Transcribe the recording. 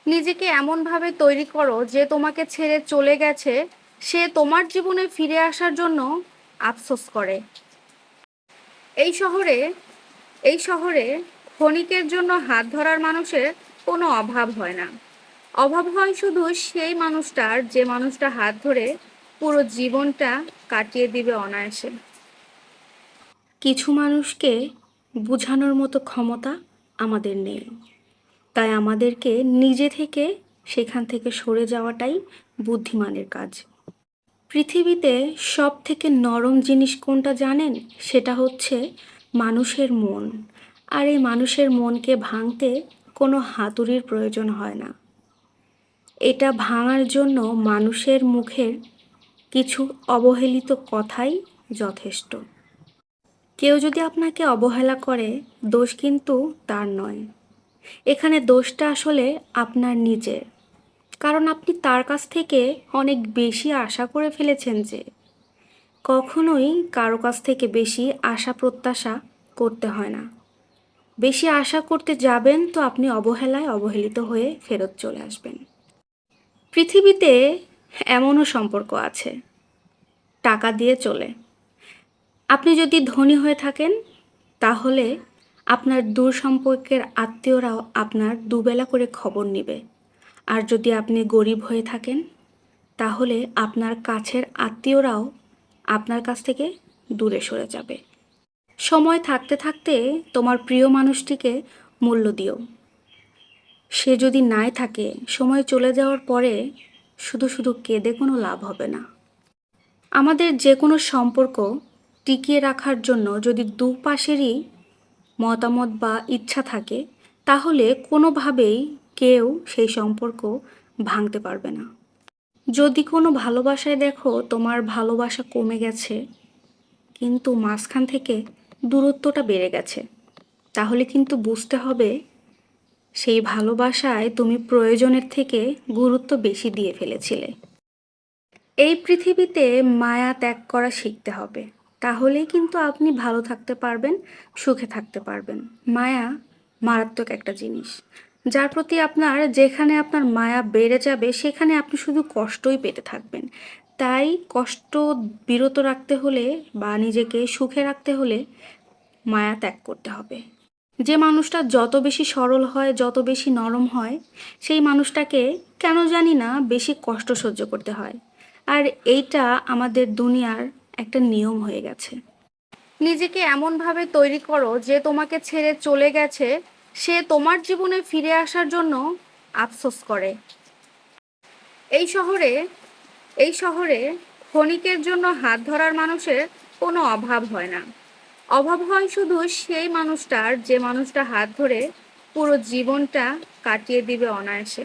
নিজেকে এমনভাবে তৈরি করো যে তোমাকে ছেড়ে চলে গেছে সে তোমার জীবনে ফিরে আসার জন্য আফসোস করে। এই শহরে এই শহরে ক্ষণিকের জন্য হাত ধরার মানুষের কোনো অভাব হয় না। অভাব হয় শুধু সেই মানুষটার যে মানুষটা হাত ধরে পুরো জীবনটা কাটিয়ে দিবে অনায়াসে। কিছু মানুষকে বোঝানোর মতো ক্ষমতা আমাদের নেই, তাই আমাদেরকে নিজে থেকে সেখান থেকে সরে যাওয়াটাই বুদ্ধিমানের কাজ। পৃথিবীতে সব থেকে নরম জিনিস কোনটা জানেন? সেটা হচ্ছে মানুষের মন। আর এই মানুষের মনকে ভাঙতে কোনো হাতুড়ির প্রয়োজন হয় না। এটা ভাঙার জন্য মানুষের মুখের কিছু অবহেলিত কথাই যথেষ্ট। কেউ যদি আপনাকে অবহেলা করে, দোষ কিন্তু তার নয়, এখানে দোষটা আসলে আপনার নিজের। কারণ আপনি তার কাছ থেকে অনেক বেশি আশা করে ফেলেছেন। যে কখনোই কারো কাছ থেকে বেশি আশা প্রত্যাশা করতে হয় না। বেশি আশা করতে যাবেন তো আপনি অবহেলায় অবহেলিত হয়ে ফেরত চলে আসবেন। পৃথিবীতে এমনও সম্পর্ক আছে টাকা দিয়ে চলে। আপনি যদি ধনী হয়ে থাকেন তাহলে আপনার দূর সম্পর্কের আত্মীয়রাও আপনার দুবেলা করে খবর নেবে। আর যদি আপনি গরিব হয়ে থাকেন তাহলে আপনার কাছের আত্মীয়রাও আপনার কাছ থেকে দূরে সরে যাবে। সময় থাকতে থাকতে তোমার প্রিয় মানুষটিকে মূল্য দিও। সে যদি নাই থাকে, সময় চলে যাওয়ার পরে শুধু শুধু কেঁদে কোনো লাভ হবে না। আমাদের যে কোনো সম্পর্ক টিকিয়ে রাখার জন্য যদি দুপাশেরই মতামত বা ইচ্ছা থাকে তাহলে কোনোভাবেই কেউ সেই সম্পর্ক ভাঙতে পারবে না। যদি কোনো ভালোবাসায় দেখো তোমার ভালোবাসা কমে গেছে কিন্তু মাঝখান থেকে দূরত্বটা বেড়ে গেছে, তাহলে কিন্তু বুঝতে হবে সেই ভালোবাসায় তুমি প্রয়োজনের থেকে গুরুত্ব বেশি দিয়ে ফেলেছিলে। এই পৃথিবীতে মায়া ত্যাগ করা শিখতে হবে, তাহলেই কিন্তু আপনি ভালো থাকতে পারবেন, সুখে থাকতে পারবেন। মায়া মারাত্মক একটা জিনিস, যার প্রতি যেখানে আপনার মায়া বেড়ে যাবে সেখানে আপনি শুধু কষ্টই পেতে থাকবেন। তাই কষ্ট বিরত রাখতে হলে বা নিজেকে সুখে রাখতে হলে মায়া ত্যাগ করতে হবে। যে মানুষটা যত বেশি সরল হয়, যত বেশি নরম হয়, সেই মানুষটাকে কেন জানি না বেশি কষ্ট সহ্য করতে হয়। আর এইটা আমাদের দুনিয়ার একটা নিয়ম হয়ে গেছে। নিজেকে এমনভাবে তৈরি করো যে তোমাকে ছেড়ে চলে গেছে সে তোমার জীবনে ফিরে আসার জন্য আফসোস করে। এই শহরে এই শহরে ক্ষণিকের জন্য হাত ধরার মানুষের কোনো অভাব হয় না। অভাব হয় শুধু সেই মানুষটার যে মানুষটা হাত ধরে পুরো জীবনটা কাটিয়ে দিবে অনায়াসে।